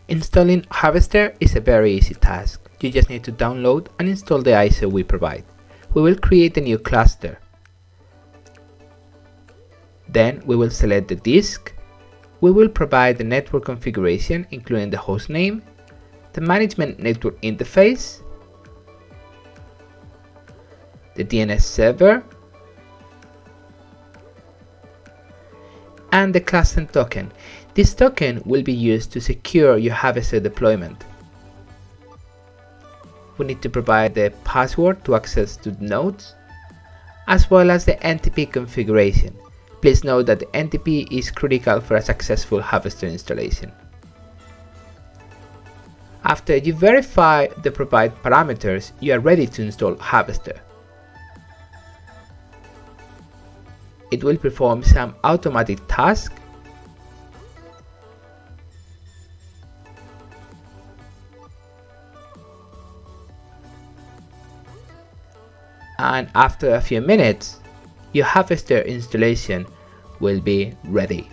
Installing Harvester is a very easy task. You just need to download and install the ISO we provide. We will create a new cluster. Then we will select the disk. We will provide the network configuration including the host name, the management network interface, the DNS server, and the cluster token. This token will be used to secure your Harvester deployment. We need to provide the password to access to the nodes, as well as the NTP configuration. Please note that the NTP is critical for a successful Harvester installation. After you verify the provided parameters, you are ready to install Harvester. It will perform some automatic tasks and after a few minutes, your Harvester installation will be ready.